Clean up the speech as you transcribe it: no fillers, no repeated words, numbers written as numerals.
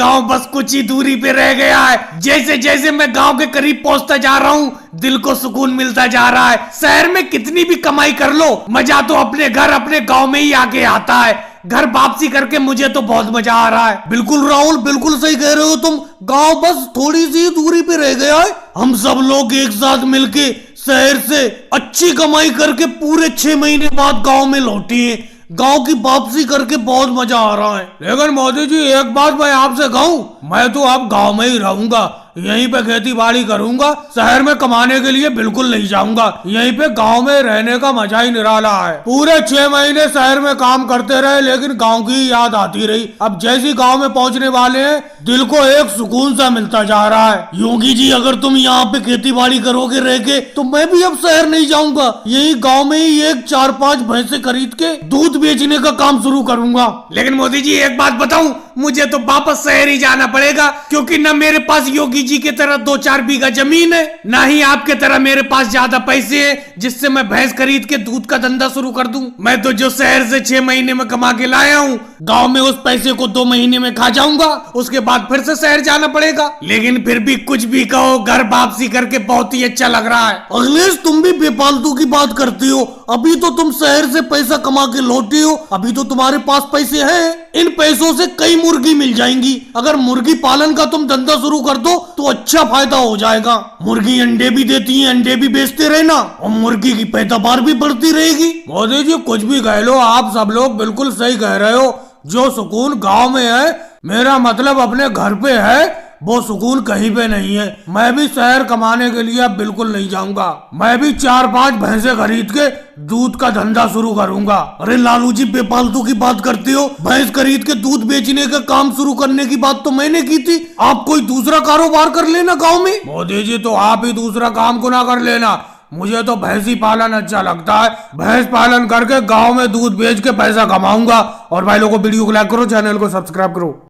गांव बस कुछ ही दूरी पे रह गया है। जैसे जैसे मैं गांव के करीब पहुंचता जा रहा हूँ, दिल को सुकून मिलता जा रहा है। शहर में कितनी भी कमाई कर लो, मजा तो अपने घर अपने गांव में ही आके आता है। घर वापसी करके मुझे तो बहुत मजा आ रहा है। बिल्कुल राहुल, बिल्कुल सही कह रहे हो तुम। गांव बस थोड़ी सी दूरी पे रह गया है। हम सब लोग एक साथ मिलके शहर से अच्छी कमाई करके पूरे 6 महीने बाद गांव में लौटे हैं। गांव की वापसी करके बहुत मजा आ रहा है। लेकिन मोदी जी, एक बात मैं आपसे कहूँ, मैं तो अब गांव में ही रहूंगा, यहीं पे खेती बाड़ी करूंगा। शहर में कमाने के लिए बिल्कुल नहीं जाऊंगा। यहीं पे गांव में रहने का मजा ही निराला है। पूरे 6 महीने शहर में काम करते रहे, लेकिन गांव की याद आती रही। अब जैसी गांव में पहुंचने वाले हैं, दिल को एक सुकून सा मिलता जा रहा है। योगी जी, अगर तुम यहाँ पे खेती बाड़ी करोगे रह के, तो मैं भी अब शहर नहीं जाऊंगा। यही गाँव में ही एक 4-5 भैंसे खरीद के दूध बेचने का काम शुरू करूंगा। लेकिन मोदी जी, एक बात बताऊं, मुझे तो वापस शहर ही जाना पड़ेगा, क्योंकि न मेरे पास योगी जी की तरह 2-4 बीघा जमीन है, ना ही आपके तरह मेरे पास ज्यादा पैसे हैं जिससे मैं भैंस खरीद के दूध का धंधा शुरू कर दूं। मैं तो जो शहर से 6 महीने में कमा के लाया हूँ, गांव में उस पैसे को 2 महीने में खा जाऊंगा। उसके बाद फिर से शहर जाना पड़ेगा। लेकिन फिर भी कुछ भी कहो, घर वापसी करके बहुत ही अच्छा लग रहा है। अखिलेश, तुम भी बेफालतू की बात करते हो। अभी तो तुम शहर से पैसा कमा के लौटे हो, अभी तो तुम्हारे पास पैसे हैं। इन पैसों से कई मुर्गी मिल जाएंगी। अगर मुर्गी पालन का तुम धंधा शुरू कर दो तो अच्छा फायदा हो जाएगा। मुर्गी अंडे भी देती है, अंडे भी बेचते रहना और मुर्गी की पैदावार भी बढ़ती रहेगी। मोदी जी, कुछ भी कह लो, आप सब लोग बिल्कुल सही कह रहे हो। जो सुकून गांव में है, मेरा मतलब अपने घर पे है, वो सुकून कहीं पे नहीं है। मैं भी शहर कमाने के लिए अब बिल्कुल नहीं जाऊंगा। मैं भी 4-5 भैंसे खरीद के दूध का धंधा शुरू करूंगा। अरे लालू जी, बेफालतू की बात करते हो। भैंस खरीद के दूध बेचने का काम शुरू करने की बात तो मैंने की थी। आप कोई दूसरा कारोबार कर लेना गाँव में। मोदी जी, तो आप ही दूसरा काम को ना कर लेना। मुझे तो भैंसी पालन अच्छा लगता है। भैंस पालन करके गांव में दूध बेच के पैसा कमाऊंगा। और भाई लोगों को वीडियो को लाइक करो, चैनल को सब्सक्राइब करो।